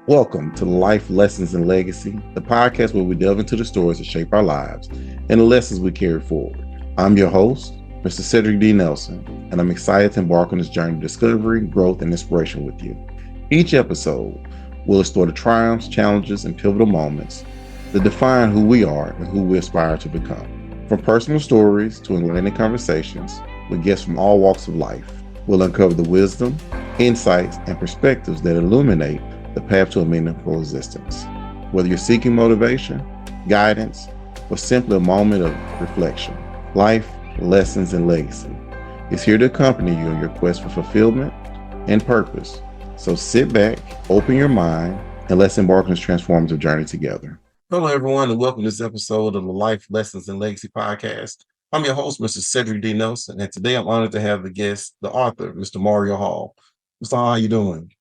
Welcome to Life Lessons and Legacy, the podcast where we delve into the stories that shape our lives and the lessons we carry forward. I'm your host, Mr. Cedric D. Nelson, and I'm excited to embark on this journey of discovery, growth, and inspiration with you. Each episode will explore the triumphs, challenges, and pivotal moments that define who we are and who we aspire to become. From personal stories to enlightening conversations with guests from all walks of life, we'll uncover the wisdom, insights, and perspectives that illuminate the path to a meaningful existence. Whether you're seeking motivation, guidance, or simply a moment of reflection, Life Lessons and Legacy is here to accompany you on your quest for fulfillment and purpose. So sit back, open your mind, and let's embark on this transformative journey together. Hello, everyone, and welcome to this episode of the Life Lessons and Legacy podcast. I'm your host, Mr. Cedric D. Nelson, and today I'm honored to have the guest, the author, Mr. Mario Hall. Mr. Hall, how you doing?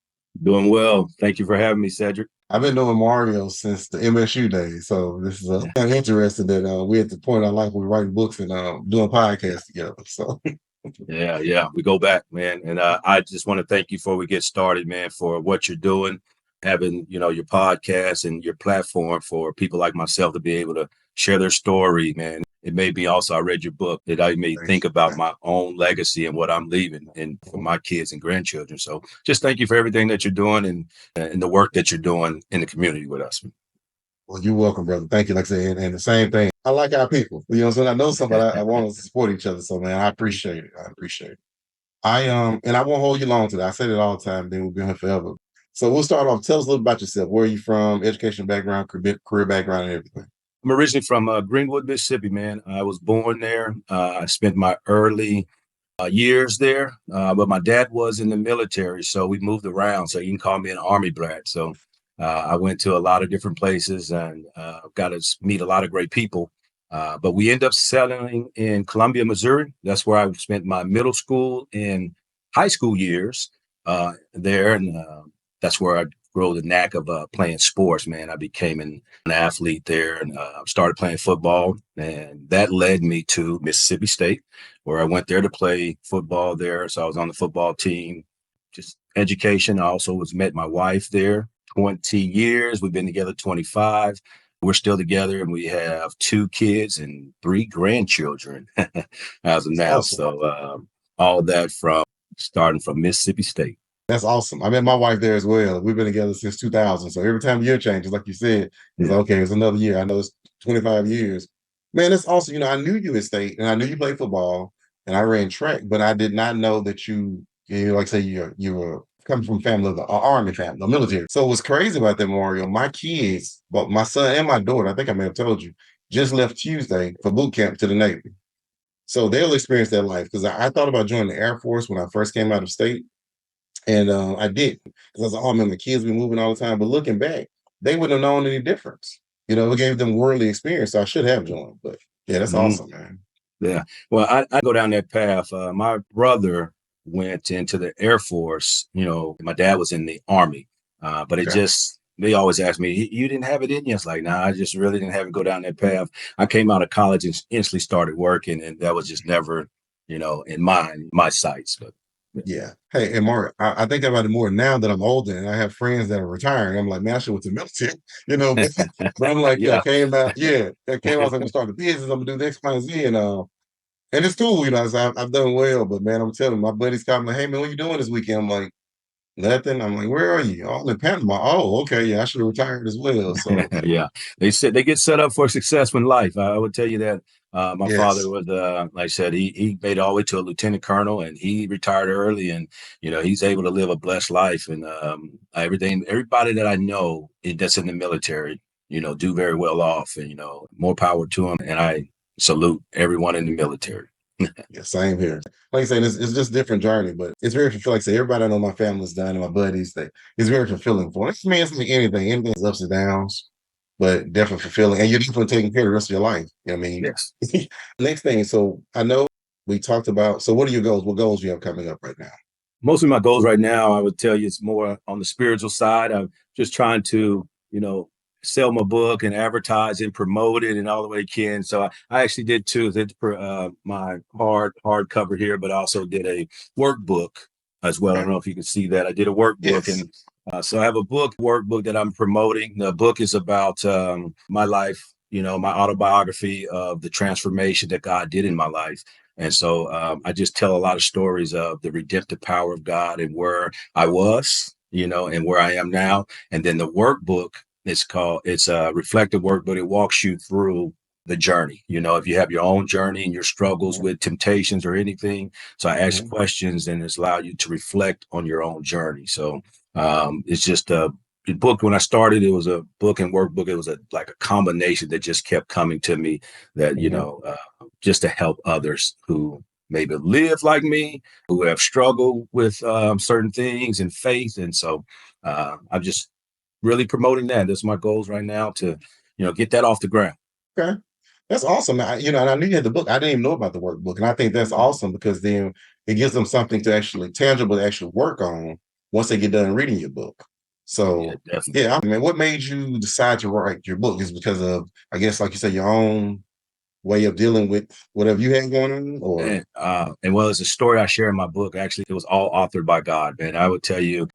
Doing well. Thank you for having me, Cedric. I've been knowing Mario since the MSU days, so this is I'm interested that we're at the point in our life where we're writing books and doing podcasts together. So Yeah, we go back, man. And I just want to thank you before we get started, man, for what you're doing, having your podcast and your platform for people like myself to be able to share their story, man. It made me also, I read your book, that I made think about my own legacy and what I'm leaving and for my kids and grandchildren. So just thank you for everything that you're doing and the work that you're doing in the community with us. Well, you're welcome, brother. Thank you. Like I said, and the same thing. I like our people. You know what I'm saying? I know somebody I want to support each other. So man, I appreciate it. And I won't hold you long today. I say it all the time, then we'll be on here forever. So we'll start off. Tell us a little about yourself. Where are you from? Education background, career background, and everything. I'm originally from Greenwood, Mississippi, man. I was born there. I spent my early years there, but my dad was in the military, so we moved around. So you can call me an Army brat. So I went to a lot of different places and got to meet a lot of great people. But we ended up settling in Columbia, Missouri. That's where I spent my middle school and high school years there. And that's where I grew the knack of playing sports, man. I became an athlete there and started playing football. And that led me to Mississippi State, where I went there to play football there. So I was on the football team, just education. I also met my wife there, 20 years. We've been together 25. We're still together and we have 2 kids and 3 grandchildren as of now. Awesome. So all that starting from Mississippi State. That's awesome. I met my wife there as well. We've been together since 2000. So every time the year changes, like you said, it's okay, it's another year. I know it's 25 years. Man, that's awesome. I knew you at State and I knew you played football and I ran track, but I did not know that you like say you were coming from family of the Army family, the military. So what's crazy about that, Mario, my kids, but my son and my daughter, I think I may have told you, just left Tuesday for boot camp to the Navy. So they'll experience that life because I thought about joining the Air Force when I first came out of State. And I did because I was like, oh man, the kids be moving all the time. But looking back, they wouldn't have known any difference. It gave them worldly experience. So I should have joined. But yeah, that's awesome, man. Yeah. Well, I go down that path. My brother went into the Air Force. My dad was in the Army, but they always ask me, you didn't have it in you? It's like, nah, I just really didn't have it go down that path. I came out of college and instantly started working, and that was just never, in my sights. But yeah. Hey, and Mario, I think about it more now that I'm older and I have friends that are retiring. I'm like, man, I should went to the military, but I'm like, I came out, I'm going to start a business. I'm going to do X, Y, and Z. And it's cool, I've done well, but man, I'm telling you, my buddies call me, hey man, what you doing this weekend? I'm like, nothing. I'm like, where are you? Oh, in Panama. Oh, okay. Yeah, I should have retired as well. So yeah, they said they get set up for success in life. I would tell you that. My father was, like I said, he made it all the way to a lieutenant colonel, and he retired early, and he's able to live a blessed life. And everybody that I know that's in the military, do very well off, and more power to them. And I salute everyone in the military. Yeah, same here. Like I said, it's just a different journey, but it's very fulfilling. Like I say, everybody I know my family's done and my buddies, it's very fulfilling for us. It's like anything is ups and downs, but definitely fulfilling. And you're definitely taking care of the rest of your life. You know what I mean? Yes. Next thing, so I know we talked about, so what are your goals? What goals do you have coming up right now? Most of my goals right now, I would tell you, it's more on the spiritual side. I'm just trying to, sell my book and advertise and promote it and all the way I can. So I actually did 2. Did my hardcover here, but also did a workbook as well. I don't know if you can see that. I did a workbook and So I have a workbook that I'm promoting. The book is about my life, my autobiography of the transformation that God did in my life. And so I just tell a lot of stories of the redemptive power of God and where I was, and where I am now. And then the workbook, it's a reflective workbook. It walks you through the journey. If you have your own journey and your struggles with temptations or anything. So I ask questions and it's allowed you to reflect on your own journey. So it's just a book. When I started, it was a book and workbook. It was like a combination that just kept coming to me that, just to help others who maybe live like me, who have struggled with certain things and faith. And so I'm just really promoting that. That's my goals right now to, get that off the ground. Okay. That's awesome. And I knew you had the book. I didn't even know about the workbook. And I think that's awesome because then it gives them something to actually tangible to actually work on once they get done reading your book. Yeah, So, definitely. yeah, I mean, what made you decide to write your book? Is because of, I guess, like you said, your own way of dealing with whatever you had going on, or? And well, it's a story I share in my book. Actually, it was all authored by God, man. I would tell you,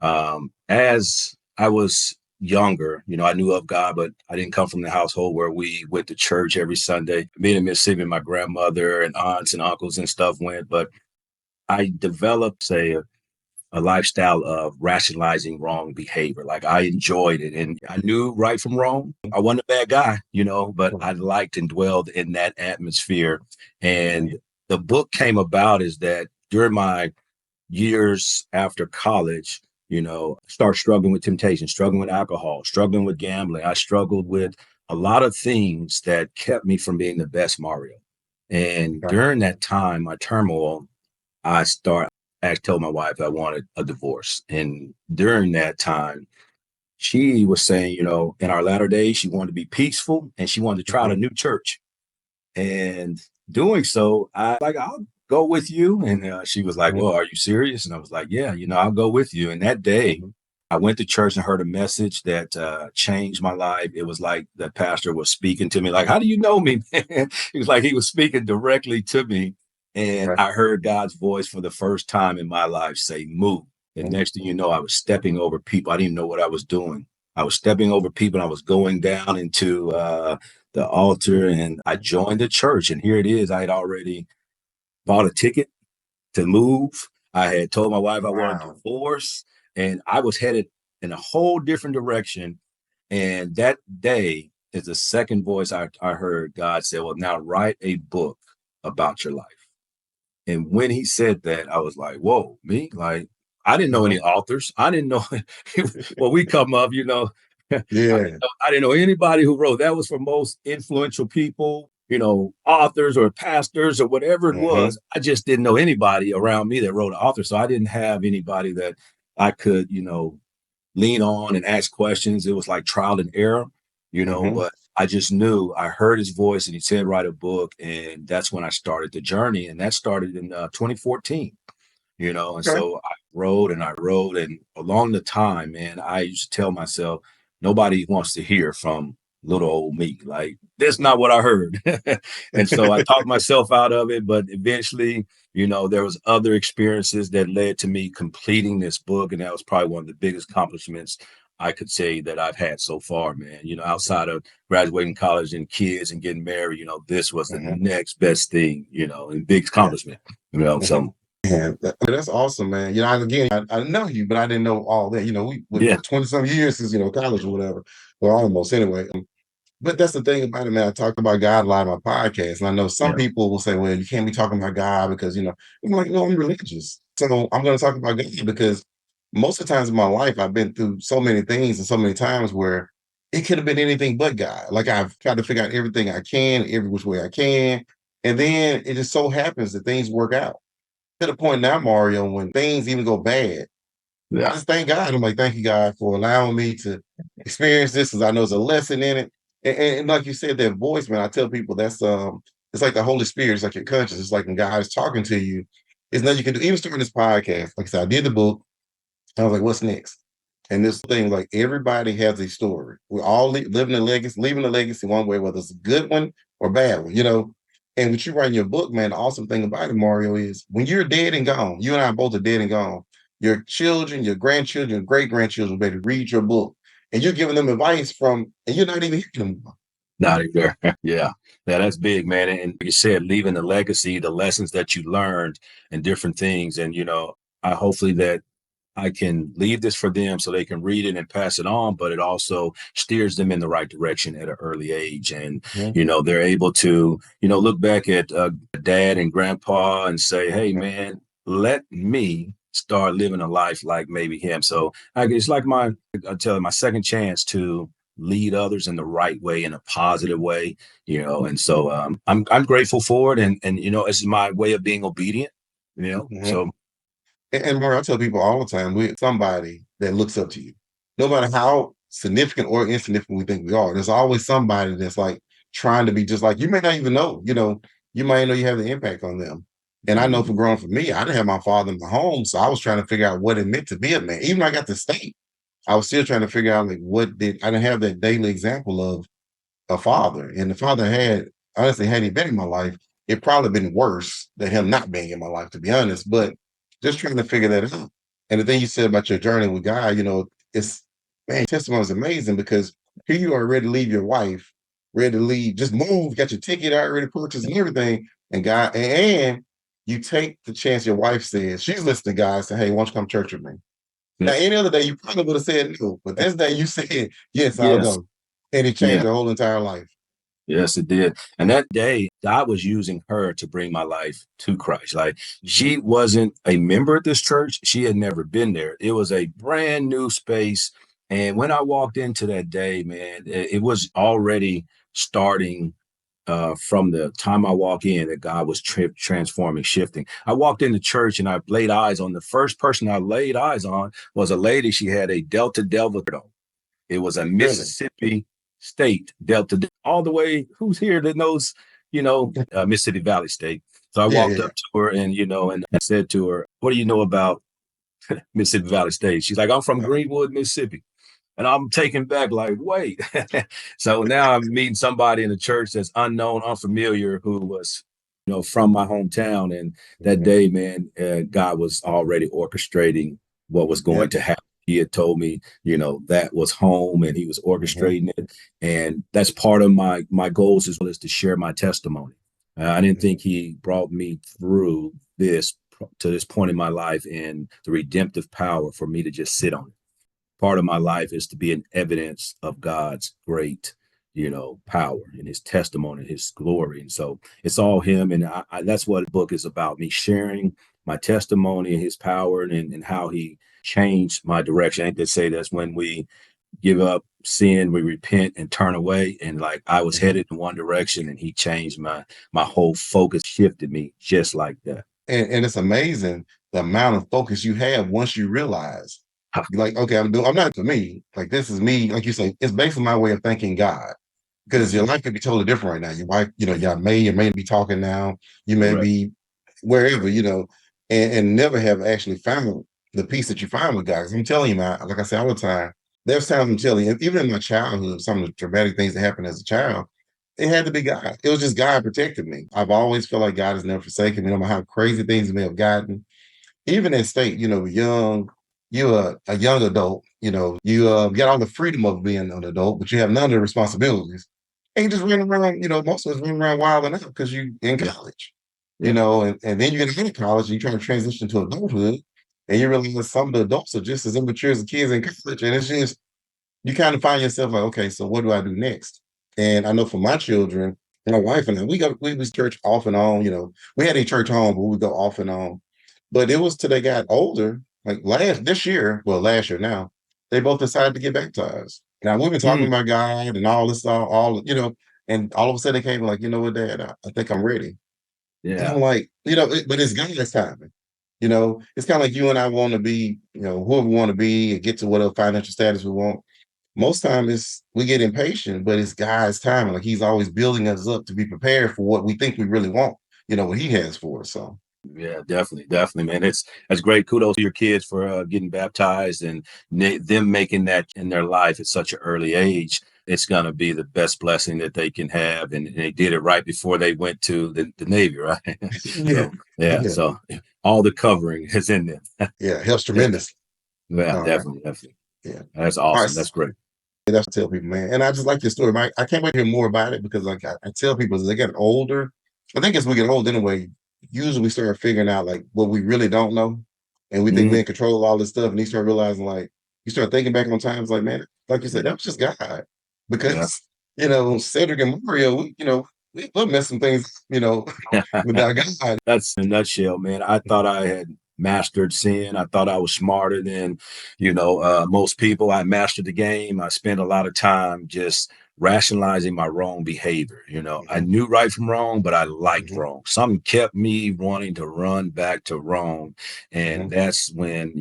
as I was younger, I knew of God, but I didn't come from the household where we went to church every Sunday. Me in Mississippi, my grandmother and aunts and uncles and stuff went, but I developed a lifestyle of rationalizing wrong behavior. Like I enjoyed it and I knew right from wrong. I wasn't a bad guy, but I liked and dwelled in that atmosphere. And the book came about is that during my years after college, start struggling with temptation, struggling with alcohol, struggling with gambling. I struggled with a lot of things that kept me from being the best Mario. And during that time, my turmoil, I told my wife I wanted a divorce. And during that time, she was saying, in our latter days, she wanted to be peaceful and she wanted to try out a new church. And doing so, I'll go with you. And she was like, well, are you serious? And I was like, yeah, I'll go with you. And that day, I went to church and heard a message that changed my life. It was like the pastor was speaking to me, like, how do you know me, man? He was like, he was speaking directly to me. And I heard God's voice for the first time in my life say, move. And next thing you know, I was stepping over people. I didn't even know what I was doing. I was stepping over people. And I was going down into the altar and I joined the church. And here it is. I had already bought a ticket to move. I had told my wife I wanted a divorce and I was headed in a whole different direction. And that day is the second voice I heard God say, well, now write a book about your life. And when he said that, I was like, whoa, me? Like, I didn't know any authors. I didn't know well, we come up, Yeah. I didn't know anybody who wrote. That was for most influential people, authors or pastors or whatever it was. I just didn't know anybody around me that wrote an author. So I didn't have anybody that I could, lean on and ask questions. It was like trial and error, but I just knew I heard his voice and he said, write a book. And that's when I started the journey. And that started in 2014, and so I wrote and I wrote. And along the time, man, I used to tell myself, nobody wants to hear from little old me. Like, that's not what I heard. And so I talked myself out of it. But eventually, there was other experiences that led to me completing this book. And that was probably one of the biggest accomplishments I could say that I've had so far, man. Outside of graduating college and kids and getting married, this was the next best thing, and big accomplishment, so. Yeah, that's awesome, man. I know you, but I didn't know all that. We Yeah. 20 some years since college or whatever, or almost anyway. But that's the thing about it, man. I talk about God a lot on my podcast, and I know some people will say, "Well, you can't be talking about God because I'm like, no, I'm religious, so I'm going to talk about God because most of the times in my life I've been through so many things and so many times where it could have been anything but God. Like I've tried to figure out everything I can, every which way I can, and then it just so happens that things work out to the point now, Mario, when things even go bad, I just thank God. I'm like, thank you, God, for allowing me to experience this, because I know there's a lesson in it. And like you said, that voice, man, I tell people that's it's like the Holy Spirit, it's like your conscience. It's like when God is talking to you, it's nothing you can do. Even starting this podcast, like I said, I did the book. I was like, what's next? And this thing, like everybody has a story. We're all living a legacy, leaving a legacy one way, whether it's a good one or bad one. And what you write in your book, man, the awesome thing about it, Mario, is when you're dead and gone, you and I both are dead and gone, your children, your grandchildren, your great grandchildren will be able to read your book, and you're giving them advice from, and you're not even hearing them. Not either. Yeah. Yeah, that's big, man. And like you said, leaving the legacy, the lessons that you learned and different things. And, I hopefully that I can leave this for them so they can read it and pass it on, but it also steers them in the right direction at an early age. And, they're able to, look back at dad and grandpa and say, hey, man, let me start living a life like maybe him. So it's like I tell them, my second chance to lead others in the right way, in a positive way, and so I'm grateful for it. And, it's my way of being obedient, so. And Mario, I tell people all the time, we're somebody that looks up to you. No matter how significant or insignificant we think we are, there's always somebody that's like trying to be just like you. May not even know, you might know you have the impact on them. And I know for me, I didn't have my father in my home, so I was trying to figure out what it meant to be a man. Even when I got to state, I was still trying to figure out like I didn't have that daily example of a father. And the father honestly, had he been in my life, it probably been worse than him not being in my life, to be honest. But just trying to figure that out. And the thing you said about your journey with God, it's, man, testimony is amazing, because here you are ready to leave your wife, ready to leave, just move, got your ticket already purchased and everything. And God, and you take the chance your wife says, she's listening to God, and say, hey, why don't you come to church with me? Now, any other day, you probably would have said no, but this day you said, yes, I'll go. And it changed your whole entire life. Yes, it did. And that day, God was using her to bring my life to Christ. Like, she wasn't a member at this church. She had never been there. It was a brand new space. And when I walked into that day, man, it was already starting from the time I walk in, that God was transforming, shifting. I walked into church and I laid eyes on the first person I laid eyes on was a lady. She had a Delta Delta. It was a Mississippi State Delta, all the way. Who's here that knows, Mississippi Valley State? So I walked up to her and, and I said to her, what do you know about Mississippi Valley State? She's like, I'm from Greenwood, Mississippi. And I'm taken back like, wait. So now I'm meeting somebody in the church that's unknown, unfamiliar, who was, from my hometown. And that day, man, God was already orchestrating what was going to happen. He had told me, that was home, and he was orchestrating it. And that's part of my goals as well, is to share my testimony. I didn't think he brought me through this to this point in my life and the redemptive power for me to just sit on it. Part of my life is to be an evidence of God's great, power and his testimony, his glory. And so it's all him. And that's what the book is about, me sharing my testimony and his power and how he changed my direction. I think they say that's when we give up sin, we repent and turn away. And like, I was headed in one direction, and he changed my whole focus, shifted me just like that. And it's amazing the amount of focus you have once you realize, you're like, okay, I'm not for me. Like, this is me. Like you say, it's basically my way of thanking God, because your life could be totally different right now. Your wife, y'all may be talking now. You may be wherever, and never have actually found the peace that you find with God. Because I'm telling you, man, like I say all the time, there's times I'm telling you, even in my childhood, some of the traumatic things that happened as a child, it had to be God. It was just God protected me. I've always felt like God has never forsaken me, no matter how crazy things may have gotten. Even in state, you're a young adult, you get all the freedom of being an adult, but you have none of the responsibilities. And you just running around, most of us running around wild enough because you in college, and then you get into college and you try to transition to adulthood, and you realize some of the adults are just as immature as the kids in college. And it's just, you kind of find yourself like, okay, so what do I do next? And I know for my children, my wife and I, we was church off and on, we had a church home, but we would go off and on. But it was till they got older, like last year now, they both decided to get baptized. Now we've been talking about God and all this stuff, and all of a sudden they came like, you know what, Dad, I think I'm ready. And I'm like, but it's God's timing. It's kind of like you and I want to be, whoever we want to be and get to whatever financial status we want. Most time we get impatient, but it's God's timing. Like, he's always building us up to be prepared for what we think we really want, what he has for us. So yeah, definitely, man. That's great. Kudos to your kids for getting baptized and them making that in their life at such an early age. it's going to be the best blessing that they can have. And they did it right before they went to the Navy, right? Yeah. So, yeah. Yeah. So all the covering is in there. Yeah. Helps Yeah. tremendously. Yeah, All right. definitely. Definitely. Yeah. That's All awesome. right. That's great. That's what I tell people, man. And I just like your story, Mike. I can't wait to hear more about it because, like, I tell people as they get older, I think as we get older anyway, usually we start figuring out like what we really don't know, and we think Mhm. we're in control of all this stuff. And you start realizing, like, you start thinking back on times, like, man, like you said, that was just God, Yeah. because Cedric and Mario, we'll mess some things, without God. That's in a nutshell, man. I thought I had mastered sin. I thought I was smarter than, most people. I mastered the game. I spent a lot of time just rationalizing my wrong behavior. I Hmm. knew right from wrong, but I liked Hmm. wrong. Something kept me wanting to run back to wrong. And Hmm. that's when,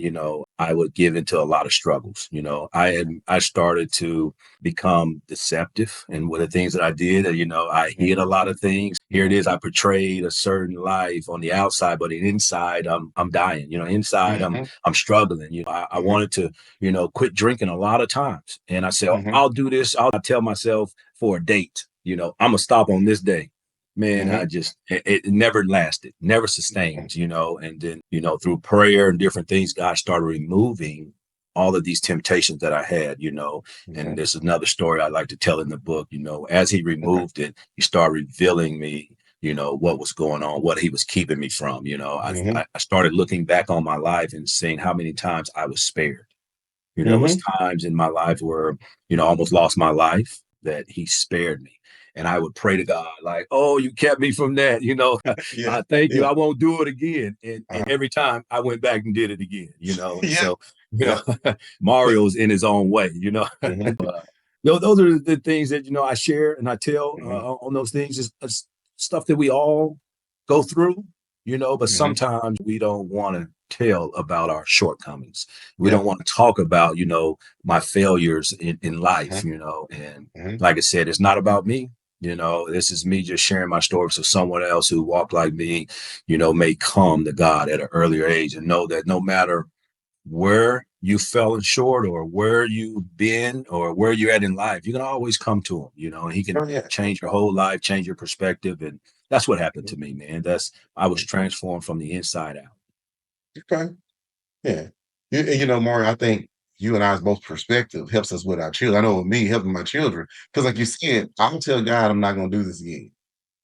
I would give into a lot of struggles. I started to become deceptive and with the things that I did. I hid a lot of things. Here it is. I portrayed a certain life on the outside, but inside I'm dying. Inside Hmm. I'm struggling. I Hmm. wanted to, quit drinking a lot of times. And I said, "Oh, Hmm. I'll do this. I'll tell myself for a date, I'm gonna stop on this day." Man, Hmm. it never lasted, never sustained, and then, through prayer and different things, God started removing all of these temptations that I had, and Hmm. there's another story I like to tell in the book, as he Okay. removed it, he started revealing me, what was going on, what he was keeping me from, Hmm. I started looking back on my life and seeing how many times I was spared. There was Hmm. times in my life where, I almost lost my life that he spared me. And I would pray to God, like, "Oh, you kept me from that. Yeah. I thank you. Yeah. I won't do it again." And Uh-huh. every time I went back and did it again, And Yeah. so, Yeah. Mario's in his own way, Hmm. those are the things that, I share and I tell Hmm. on those things is stuff that we all go through, but Hmm. sometimes we don't want to tell about our shortcomings. We Yeah. don't want to talk about, my failures in life, Hmm. and Hmm. like I said, it's not about me. This is me just sharing my story so someone else who walked like me, may come to God at an earlier age and know that no matter where you fell short or where you've been or where you're at in life, you can always come to him, and he can Oh yeah. change your whole life, change your perspective. And that's what happened to me, man. I was transformed from the inside out. Okay. Yeah. Mario, I think you and I's both perspective helps us with our children. I know with me helping my children, because like you said, I'll tell God I'm not going to do this again.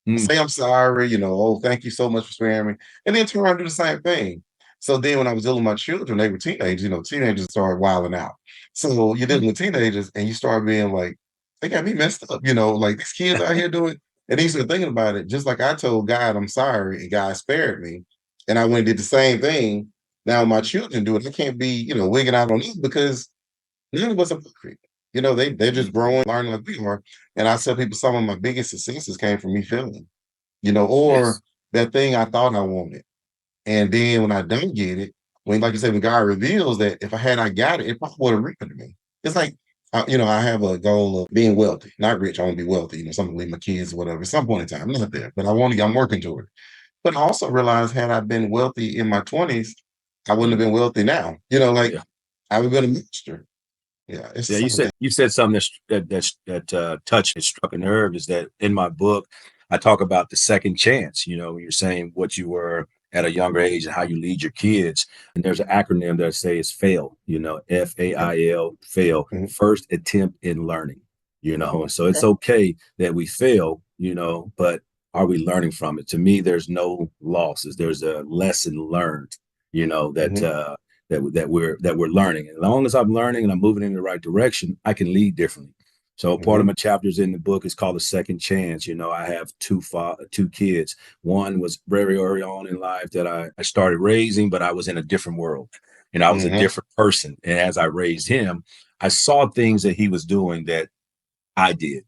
Mm, Say I'm sorry, oh, thank you so much for sparing me, and then turn around and do the same thing. So then when I was dealing with my children, they were teenagers, teenagers started wilding out. So you're mm, dealing with teenagers and you start being like, they got me messed up, like these kids out here doing, and you start thinking about it, just like I told God I'm sorry, and God spared me, and I went and did the same thing. Now my children do it. I can't be, wigging out on them because none of us are perfect. They're just mm. growing, learning like we are. And I tell people some of my biggest successes came from me failing, or Yes. that thing I thought I wanted. And then when I don't get it, like you said, when God reveals that if I had not got it, it probably would have ripped me. It's like, I have a goal of being wealthy, not rich. I want to be wealthy, something to leave my kids or whatever. At some point in time, I'm not there, but I'm working toward it. But I also realized had I been wealthy in my 20s, I wouldn't have Mm, been wealthy now. Like yeah. I would have been a mixture. Yeah, it's the Yeah, same thing. you said something that touched and struck a nerve is that in my book, I talk about the second chance. You're saying what you were at a younger age and how you lead your kids. And there's an acronym that says FAIL, Okay. FAIL, fail, Mhm. first attempt in learning, and so it's Okay. okay that we fail, but are we learning from it? To me, there's no losses. There's a lesson learned, that Mhm. that we're learning. As long as I'm learning and I'm moving in the right direction, I can lead differently. So part of Mhm. my chapters in the book is called a second chance. I have two kids. One was very early on in life that I started raising, but I was in a different world. I was a Mhm. different person. And as I raised him, I saw things that he was doing that I did,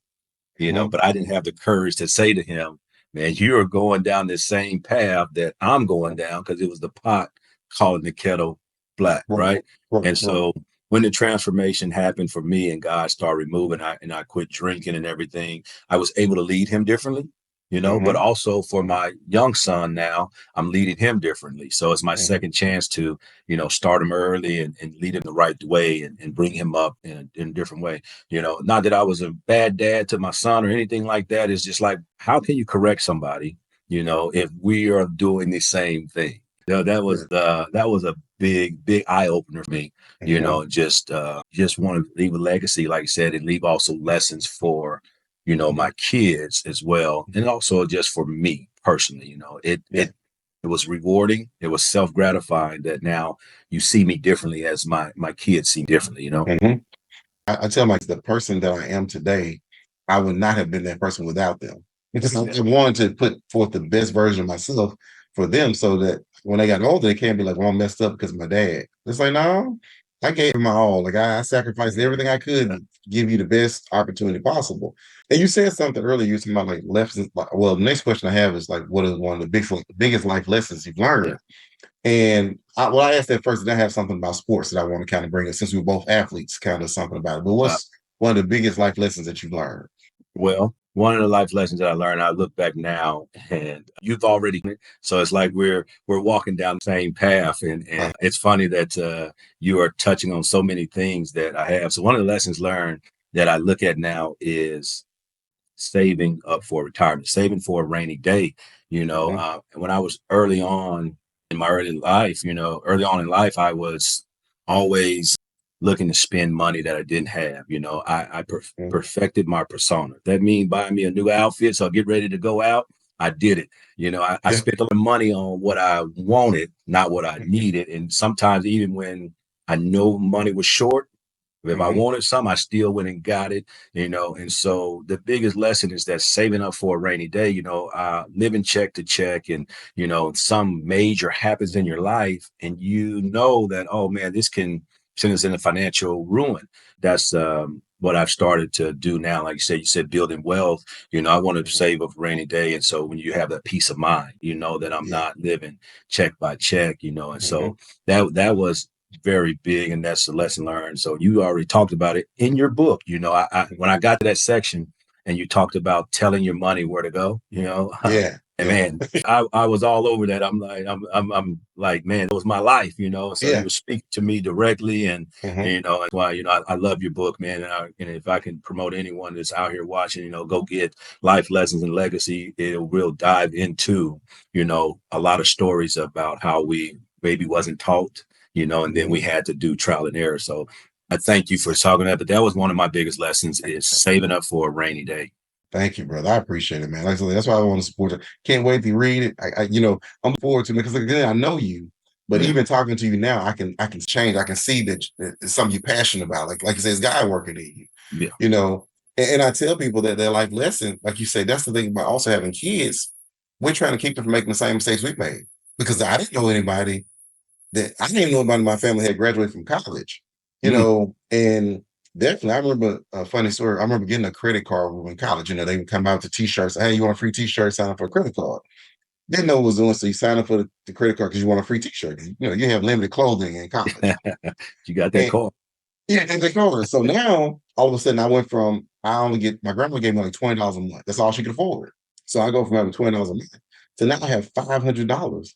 Mhm. but I didn't have the courage to say to him, man, you're going down this same path that I'm going down, because it was the pot calling the kettle black, Right. right? Right. And Right. so when the transformation happened for me and God started removing, I quit drinking and everything, I was able to lead him differently. but also for my young son now, I'm leading him differently. So it's my second chance to, start him early and lead him the right way and bring him up in a different way. Not that I was a bad dad to my son or anything like that. It's just like, how can you correct somebody, if we are doing the same thing? That was a big eye opener for me. Just want to leave a legacy, like I said, and leave also lessons for my kids as well, and also just for me personally. It was rewarding. It was self-gratifying that now you see me differently as my kids see me differently. I tell my the person that I am today, I would not have been that person without them. Because I wanted to put forth the best version of myself for them, so that when they got older, they can't be like, "Well, I messed up because of my dad." It's like, no, I gave him my all. Like I sacrificed everything I could to give you the best opportunity possible. And you said something earlier. You were talking about like lessons. Well, the next question I have is like, what is one of the biggest life lessons you've learned? Yeah. And I asked that first, and I have something about sports that I want to kind of bring it, since we're both athletes, kind of something about it. But what's one of the biggest life lessons that you've learned? Well, one of the life lessons that I learned, I look back now, and you've already, so it's like we're walking down the same path, and it's funny that you are touching on so many things that I have. So one of the lessons learned that I look at now is saving up for retirement, saving for a rainy day. When I was early on in my early on in life, I was always looking to spend money that I didn't have. I perfected my persona. That means buying me a new outfit, so I get ready to go out. I did it. I spent a lot of money on what I wanted, not what I needed. And sometimes even when I know money was short, if I wanted something, I still went and got it, and so the biggest lesson is that saving up for a rainy day, living check to check, and, some major happens in your life and that, oh man, this can send us into financial ruin. That's what I've started to do now. Like you said building wealth, I want to save up for a rainy day. And so when you have that peace of mind, that I'm not living check by check, and so that was very big, and that's the lesson learned. So you already talked about it in your book. When I got to that section and you talked about telling your money where to go, and man, I was all over that. I'm like, man, it was my life, So you would speak to me directly, and that's why I love your book, man. And if I can promote anyone that's out here watching, go get Life Lessons and Legacy. We'll dive into a lot of stories about how we maybe wasn't taught, and then we had to do trial and error. So I thank you for talking that. But that was one of my biggest lessons, is saving up for a rainy day. Thank you, brother. I appreciate it, man. Like I said, that's why I want to support it. Can't wait to read it. I'm forward to it, because again, I know you, but even talking to you now, I can change. I can see that it's something you're passionate about. Like you say, it's God working in you. And I tell people that their life lesson, like you say, that's the thing about also having kids. We're trying to keep them from making the same mistakes we made, because I didn't know anybody in my family had graduated from college, and definitely I remember a funny story. I remember getting a credit card when we were in college. They would come out with t-shirts. Hey, you want a free t-shirt? Sign up for a credit card. Didn't know what was doing, so you sign up for the credit card because you want a free t-shirt. You have limited clothing in college. You got that card. Yeah, they call it. So now all of a sudden I went from, my grandma gave me like $20 a month. That's all she could afford. So I go from having $20 a month to now I have $500.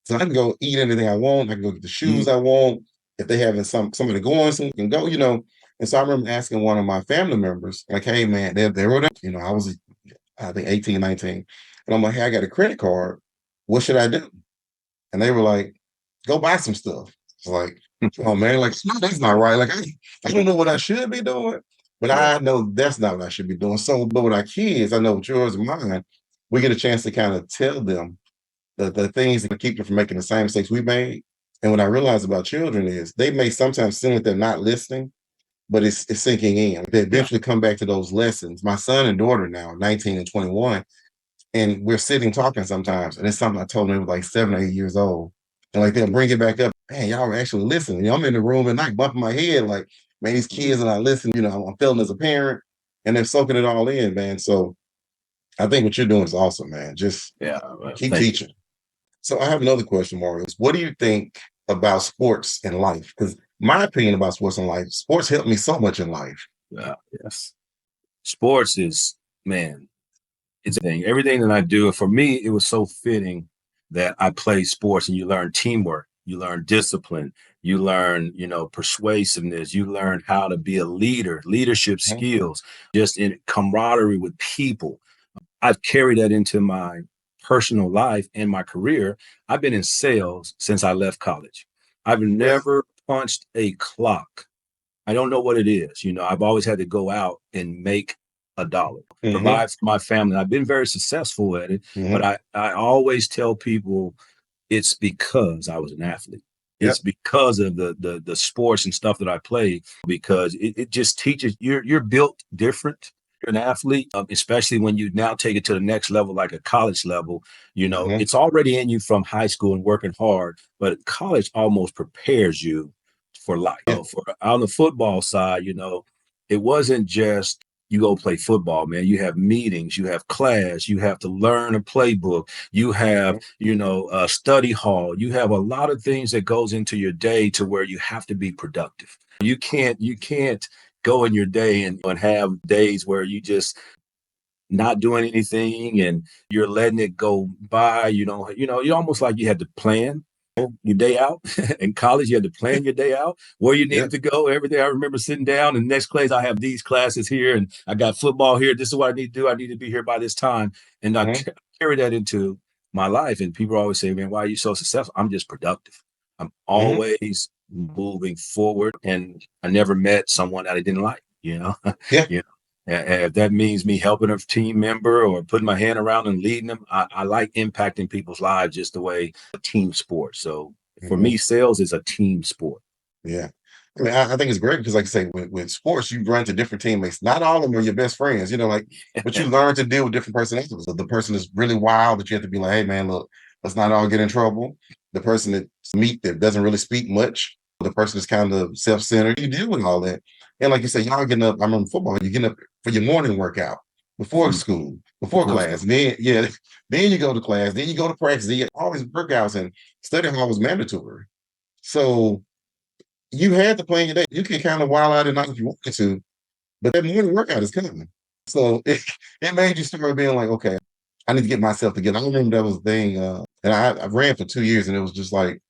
So I can go eat anything I want. I can go get the shoes I want. If they having somebody going, someone can go, And so I remember asking one of my family members, like, hey man, they wrote up, I was, I think 18, 19. And I'm like, hey, I got a credit card. What should I do? And they were like, go buy some stuff. It's like, oh man, like, no, that's not right. Like, I don't know what I should be doing, but I know that's not what I should be doing. So, but with our kids, I know with yours and mine, we get a chance to kind of tell them the things that keep them from making the same mistakes we made. And what I realize about children is they may sometimes seem like they're not listening, but it's sinking in. They eventually come back to those lessons. My son and daughter now, 19 and 21, and we're sitting talking sometimes, and it's something I told them they were like 7 or 8 years old. And like they'll bring it back up. Man, y'all are actually listening. I'm in the room at night bumping my head like, man, these kids are not listening. I'm feeling as a parent, and they're soaking it all in, man. So I think what you're doing is awesome, man. Just keep teaching. So I have another question, Mario. What do you think about sports in life? Because my opinion about sports in life, sports helped me so much in life. Yes. Sports is, man, It's a thing. Everything that I do, for me, it was so fitting that I play sports and you learn teamwork, you learn discipline, you learn, persuasiveness, you learn how to be a leader, leadership Mhm. skills, just in camaraderie with people. I've carried that into my personal life and my career. I've been in sales since I left college. I've Really? never punched a clock. I don't know what it is. I've always had to go out and make a dollar, Hmm. provide for my family. I've been very successful at it, but Hmm. I always tell people it's because I was an athlete. Yep. It's because of the sports and stuff that I play, because it just teaches you're built different. You're an athlete, especially when you now take it to the next level, like a college level. Hmm. It's already in you from high school and working hard, but college almost prepares you for life. Yeah. For on the football side, it wasn't just you go play football, man. You have meetings, you have class, you have to learn a playbook, you have, a study hall, you have a lot of things that goes into your day to where you have to be productive. You can't go in your day and have days where you just not doing anything and you're letting it go by. You're almost like you had to plan your day out. In college, you had to plan your day out, where you Yeah. needed to go every day. I remember sitting down and next class, I have these classes here and I got football here. This is what I need to do. I need to be here by this time. And I Hmm. carry that into my life. And people always say, man, why are you so successful? I'm just productive. I'm Hmm. always moving forward. And I never met someone that I didn't like, Yeah. you if that means me helping a team member or putting my hand around and leading them, I like impacting people's lives just the way a team sport. So for Hmm. me, sales is a team sport. Yeah. I mean, I think it's great because, like I say, with sports, you run to different teammates. Not all of them are your best friends, but you learn to deal with different personalities. So the person is really wild that you have to be like, hey, man, look, let's not all get in trouble. The person that's meek that doesn't really speak much. The person is kind of self-centered. You deal with all that. And like you say, y'all getting up, I remember football, you're getting up for your morning workout before Mm. school, before Before class. school. And then, yeah, then you go to class, then you go to practice, then you all these workouts, and study hall was mandatory. So you had to plan your day. You can kind of wild out at night if you wanted to, but that morning workout is coming. So it made you start being like, okay, I need to get myself together. I remember that was the thing. And I ran for 2 years and it was just like,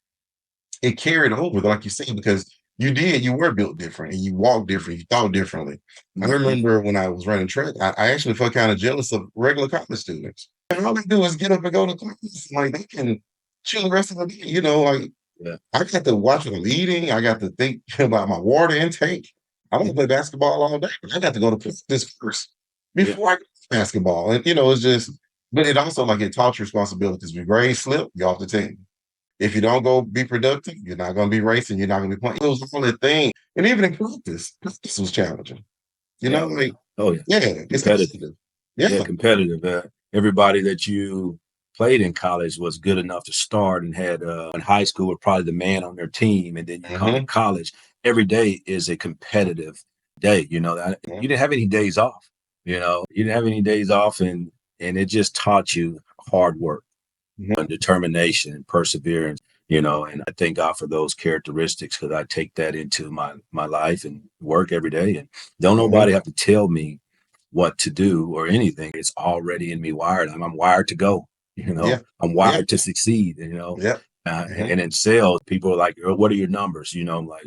it carried over, like you said, because you were built different and you walked different, you thought differently. I Mhm. remember when I was running track, I actually felt kind of jealous of regular college students. And all they do is get up and go to class. Like they can chill the rest of the day, like Yeah. I got to watch what I'm eating. I got to think about my water intake. I want to play basketball all day, but I got to go to practice first Yeah. before I go to basketball. And it's just, but it also like it taught you responsibilities. If your grades slip, you're off the team. If you don't go be productive, you're not going to be racing. You're not going to be playing. It was all that thing. And even in practice was challenging. Yeah. Oh, yeah. Like, Oh, yeah. yeah, it's Competitive. competitive. Yeah, Yeah. competitive. Everybody that you played in college was good enough to start and had in high school were probably the man on their team, and then you come to Hmm. college. Every day is a competitive day. You didn't have any days off. You didn't have any days off, and it just taught you hard work Hmm. and determination and perseverance. And I thank God for those characteristics because I take that into my life and work every day, and don't Hmm. nobody have to tell me what to do or anything. It's already in me wired. I'm wired to go. Yeah. I'm Yeah. wired to succeed. Yeah. And, Hmm. and in sales, people are like, "Oh, what are your numbers?" I'm like,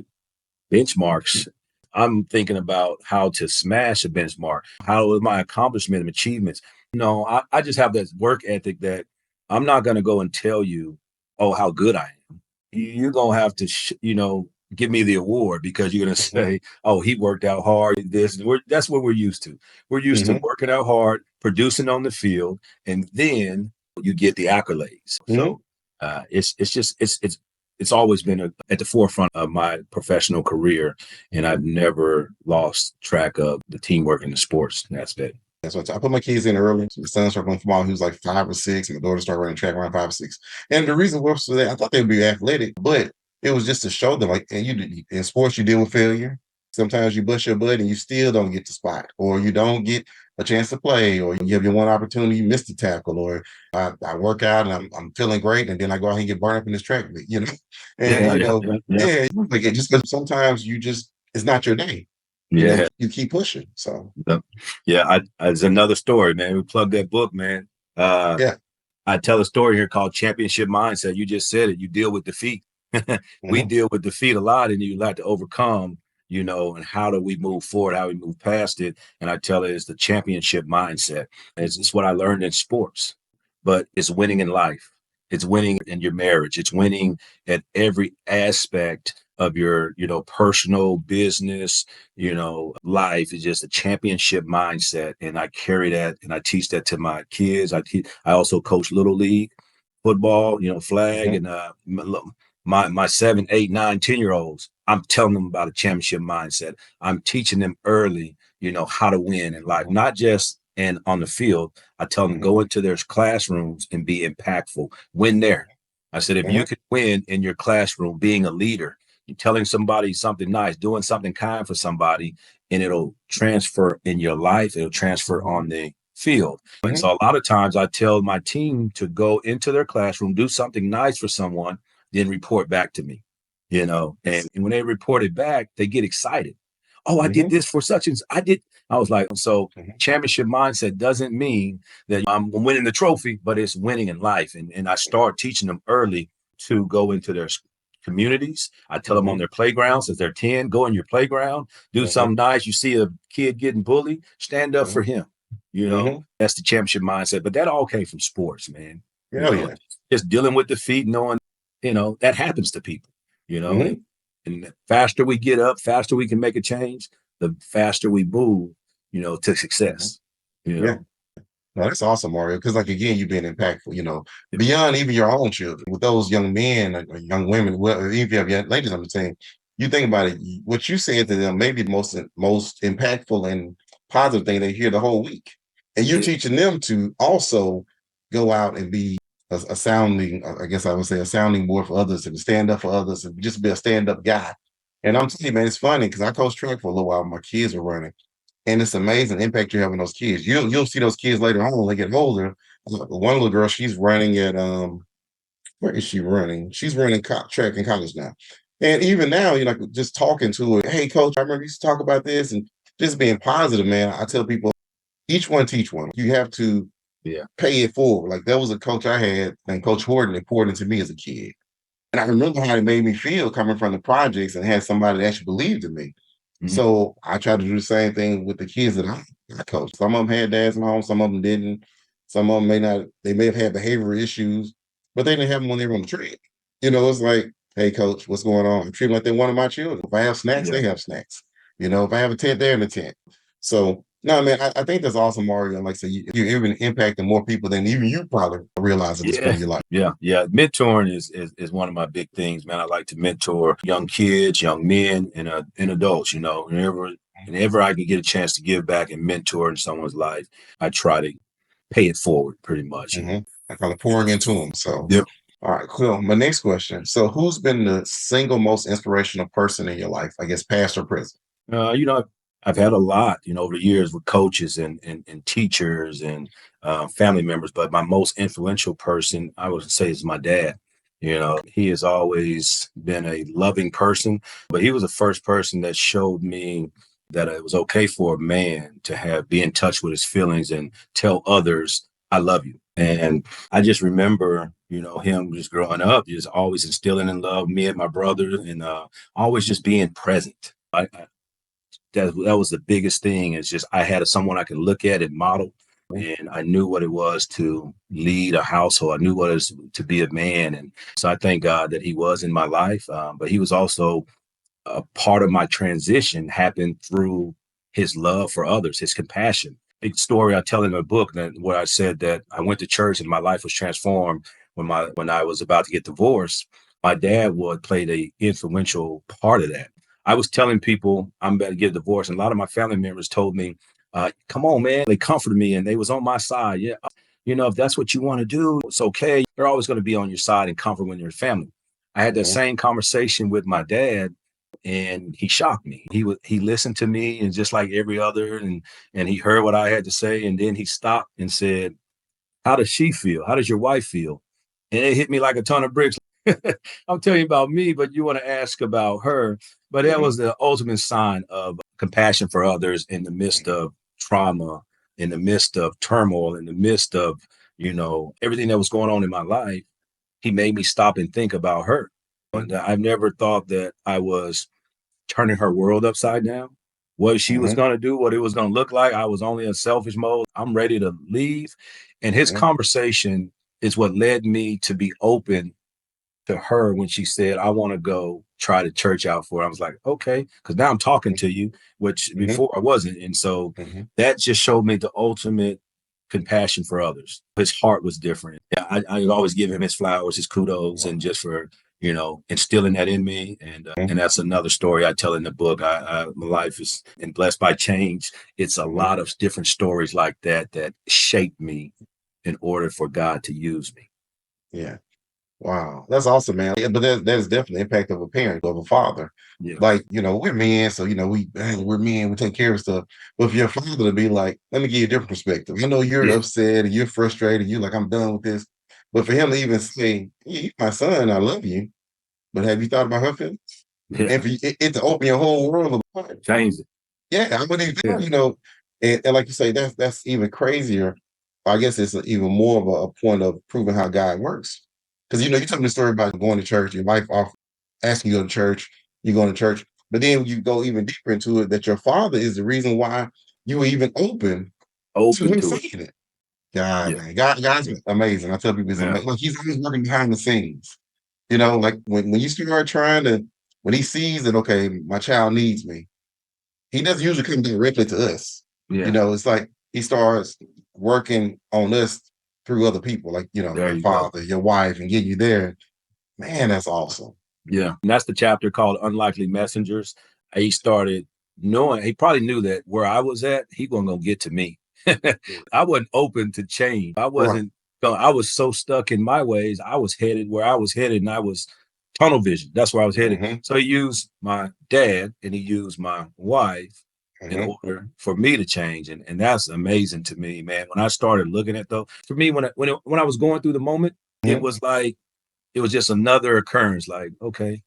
benchmarks. I'm thinking about how to smash a benchmark. How is my accomplishment and achievements? I just have that work ethic that I'm not going to go and tell you, oh, how good I am. You're going to have to, give me the award because you're going to Hmm. say, oh, he worked out hard. That's what we're used to. We're used to Hmm. working out hard, producing on the field, and then you get the accolades. Hmm. So it's always been at the forefront of my professional career, and I've never lost track of the teamwork in the sports aspect. That's what I put my kids in early. So my son started playing football. He was like 5 or 6, and my daughter started running track around 5 or 6. And the reason was that I thought they would be athletic, but it was just to show them, like, and in sports, you deal with failure. Sometimes you bust your butt and you still don't get the spot, or you don't get a chance to play, or you have your one opportunity, you miss the tackle, or I work out and I'm feeling great, and then I go out and get burned up in this track meet. And Yeah, yeah, yeah, yeah. yeah, like it just because sometimes you just it's not your day. Yeah. you keep pushing. So Yeah. It's another story, man. We plug that book, man. Uh, yeah. I tell a story here called Championship Mindset. You just said it. You deal with defeat. We Hmm. deal with defeat a lot, and you like to overcome, and how do we move forward, how we move past it. And I tell it it's the championship mindset. It's what I learned in sports, but it's winning in life. It's winning in your marriage. It's winning at every aspect of your, personal business, life. Is just a championship mindset. And I carry that and I teach that to my kids. I also coach little league football, flag, Hmm. and my 7, 8, 9, 10 year olds, I'm telling them about a championship mindset. I'm teaching them early, how to win in life, not just and on the field. I tell them Hmm. go into their classrooms and be impactful. Win there. I said, if you Hmm. can win in your classroom, being a leader, you're telling somebody something nice, doing something kind for somebody, and it'll transfer in your life. It'll transfer on the field. And Hmm. so a lot of times I tell my team to go into their classroom, do something nice for someone, then report back to me, and when they report it back, they get excited. Oh, I did Hmm. this for such and I did. I was like, so Hmm. championship mindset doesn't mean that I'm winning the trophy, but it's winning in life. And I start teaching them early to go into their communities. I tell them on Hmm. their playgrounds, as they're 10, go in your playground, do Hmm. something nice. You see a kid getting bullied, stand up for Hmm. him. Hmm. That's the championship mindset. But that all came from sports, man. You Hell know, yeah. just dealing with defeat, knowing, that happens to people, Hmm. and the faster we get up, faster we can make a change, the faster we move, to Hmm. success, you Yeah. know. No, that's awesome, Mario. Because, like, again, you've been impactful, beyond even your own children, with those young men or young women. Well, even if you have young ladies on the team, you think about it. What you said to them may be the most impactful and positive thing they hear the whole week, and you're Yeah. teaching them to also go out and be a sounding, I guess I would say, a sounding board for others, and to stand up for others, and just be a stand up guy. And I'm telling you, man, it's funny because I coached track for a little while. My kids were running. And it's amazing impact you're having on those kids. You'll see those kids later on when they get older. One little girl, she's running at where is she running? She's running track in college now. And even now, just talking to her, hey coach, I remember you used to talk about this and just being positive, man. I tell people each one teach one. You have to Yeah. pay it forward. Like there was a coach I had named Coach Horton that poured into me as a kid. And I remember how it made me feel coming from the projects and had somebody that actually believed in me. Mhm. So I try to do the same thing with the kids that I coach. Some of them had dads at home, some of them didn't. Some of them may not, they may have had behavioral issues, but they didn't have them when they were on the trip. It's like, hey, coach, what's going on? I treat them like they're one of my children. If I have snacks, Yeah. they have snacks. If I have a tent, they're in the tent. So, no, man, I think that's awesome, Mario. And like I said, you're even impacting more people than even you probably realize at this point Yeah. in your life. Yeah. Mentoring is one of my big things, man. I like to mentor young kids, young men, and adults, whenever I can get a chance to give back and mentor in someone's life, I try to pay it forward pretty much. Hmm. I call it pouring into them. So, Yep. all right, cool. My next question. So, who's been the single most inspirational person in your life? I guess past or present. Uh, you know, I've, I've had a lot, over the years with coaches and teachers and family members, but my most influential person, I would say, is my dad. He has always been a loving person, but he was the first person that showed me that it was okay for a man to be in touch with his feelings and tell others, I love you. And I just remember, him just growing up, just always instilling in love me and my brother, and always just being present. That was the biggest thing. Is just I had someone I could look at and model, and I knew what it was to lead a household. I knew what it was to be a man, and so I thank God that he was in my life. But he was also a part of my transition happened through his love for others, his compassion. Big story I tell in the book that where I said that I went to church and my life was transformed when I was about to get divorced. My dad would played a influential part of that. I was telling people I'm about to get divorced, and a lot of my family members told me, "Come on, man." They comforted me and they was on my side. Yeah, if that's what you want to do, it's okay. They're always going to be on your side and comfort when you're family. I had that Mhm. same conversation with my dad, and he shocked me. He listened to me, and just like every other, and he heard what I had to say, and then he stopped and said, "How does she feel? How does your wife feel?" And it hit me like a ton of bricks. I'm telling you about me, but you want to ask about her. But that Mhm. was the ultimate sign of compassion for others in the midst of trauma, in the midst of turmoil, in the midst of, everything that was going on in my life. He made me stop and think about her. And I've never thought that I was turning her world upside down. What she was going to do, what it was going to look like. I was only in selfish mode. I'm ready to leave. And his conversation is what led me to be open to her when she said, I want to go try the church out for it. I was like, okay, because now I'm talking to you, which before I wasn't. And so that just showed me the ultimate compassion for others. His heart was different. Yeah, I always give him his flowers, his kudos, and just for, instilling that in me. And that's another story I tell in the book. My life is and blessed by change. It's a lot of different stories like that shaped me in order for God to use me. Yeah. Wow, that's awesome, man. Yeah, but there's definitely the impact of a parent, of a father. Yeah. Like, we're men, so we're men, we take care of stuff. But for your father to be like, let me give you a different perspective. I know you're upset and you're frustrated, you're like, I'm done with this. But for him to even say, yeah, you're my son, I love you, but have you thought about her feelings? Yeah. And for it to open your whole world of Change it. yeah, I wouldn't even, and like you say, that's even crazier. I guess it's even more of a point of proving how God works. Because you told me the story about going to church, your wife asking you to go to church, you going to church, but then you go even deeper into it that your father is the reason why you were even open to him To it. saying it. God, Yeah. man, God's amazing. I tell people he's amazing. Like he's always working behind the scenes. Like when you start trying to, when he sees that, okay, my child needs me, he doesn't usually come directly to us. Yeah. It's like he starts working on us through other people, like, There your you go. father, your wife, and get you there. Man, that's awesome. Yeah. And that's the chapter called Unlikely Messengers. He started knowing, he probably knew that where I was at, he wasn't going to get to me. I wasn't open to change. I was so stuck in my ways. I was headed where I was headed and I was tunnel vision. That's where I was headed. So he used my dad and he used my wife in order for me to change. And that's amazing to me, man. When I started looking at those, for me, when I was going through the moment, it was like, it was just another occurrence. Like, okay.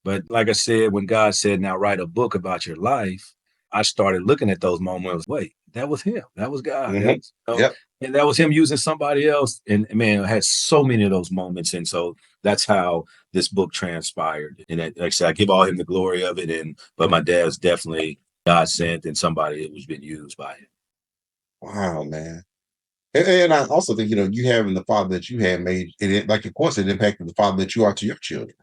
But like I said, when God said, now write a book about your life, I started looking at those moments. Wait, that was him. That was God. That was, Yep. and that was him using somebody else. And man, I had so many of those moments. And so that's how this book transpired. And like I said, I give all him the glory of it. But my dad's definitely God sent and somebody that was being used by him. Wow, man. And I also think, you having the father that you had made it, like, of course, it impacted the father that you are to your children.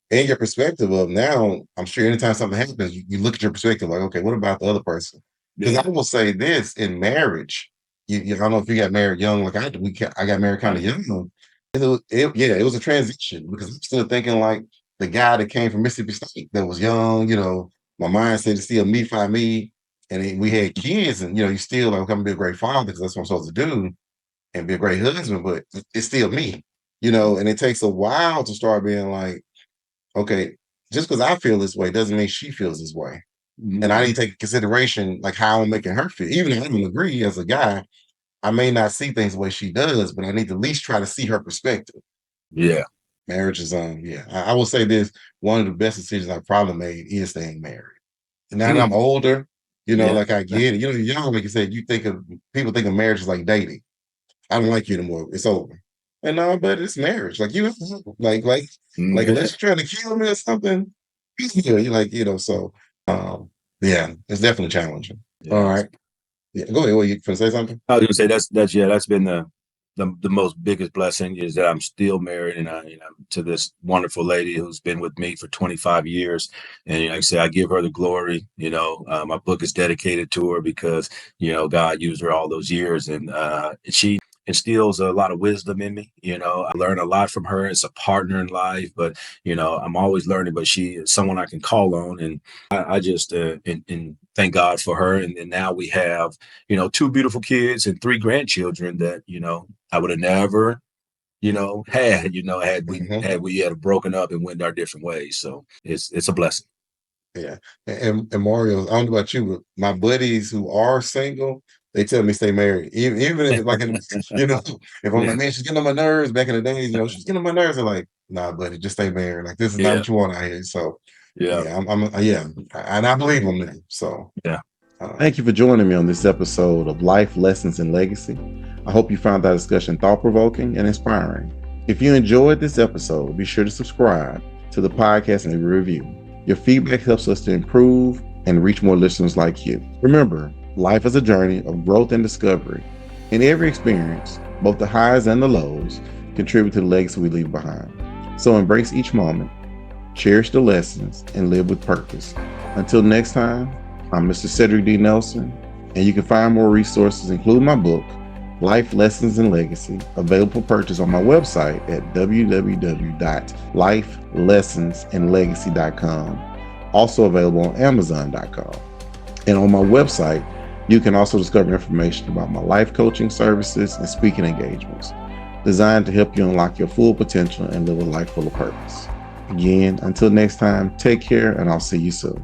And your perspective of now, I'm sure anytime something happens, you look at your perspective like, okay, what about the other person? Because I will say this in marriage, I don't know if you got married young like I did. I got married kind of young. It was a transition because I'm still thinking like the guy that came from Mississippi State that was young, my mindset is still me, find me. And then we had kids, and you still like, I'm gonna be a great father because that's what I'm supposed to do and be a great husband, but it's still me, and it takes a while to start being like, okay, just because I feel this way doesn't mean she feels this way. And I need to take into consideration like how I'm making her feel. Even if I don't agree as a guy, I may not see things the way she does, but I need to at least try to see her perspective. Yeah. Marriage is I will say this: one of the best decisions I probably made is staying married. And now that I'm older, like I get it. You're young, like you said, people think of marriage as like dating. I don't like you anymore. It's over. And no, but it's marriage. Like you unless you're trying to kill me or something, you like, so yeah, it's definitely challenging. All Yeah. right. Yeah, go ahead. You can say something? I was gonna say that's been the most biggest blessing is that I'm still married and to this wonderful lady who's been with me for 25 years. And like I say, I give her the glory. My book is dedicated to her because God used her all those years, and she instills a lot of wisdom in me. I learn a lot from her as a partner in life, but I'm always learning. But she is someone I can call on, and I just and thank God for her. And then now we have two beautiful kids and three grandchildren that, I would have never, had we had broken up and went our different ways. So it's a blessing. Yeah. And Mario, I don't know about you, but my buddies who are single, they tell me stay married. Even if like if I'm like, man, she's getting on my nerves back in the days, she's getting on my nerves. They're like, nah, buddy, just stay married. Like this is not Yeah. what you want out here. So Yeah. And I believe him now. So Yeah. thank you for joining me on this episode of Life Lessons and Legacy. I hope you found that discussion thought-provoking and inspiring. If you enjoyed this episode, be sure to subscribe to the podcast and leave a review. Your feedback helps us to improve and reach more listeners like you. Remember, life is a journey of growth and discovery. In every experience, both the highs and the lows contribute to the legacy we leave behind. So embrace each moment, cherish the lessons, and live with purpose. Until next time, I'm Mr. Cedric D. Nelson, and you can find more resources, including my book, Life Lessons and Legacy, available for purchase on my website at www.lifelessonsandlegacy.com, also available on Amazon.com. And on my website, you can also discover information about my life coaching services and speaking engagements, designed to help you unlock your full potential and live a life full of purpose. Again, until next time, take care, and I'll see you soon.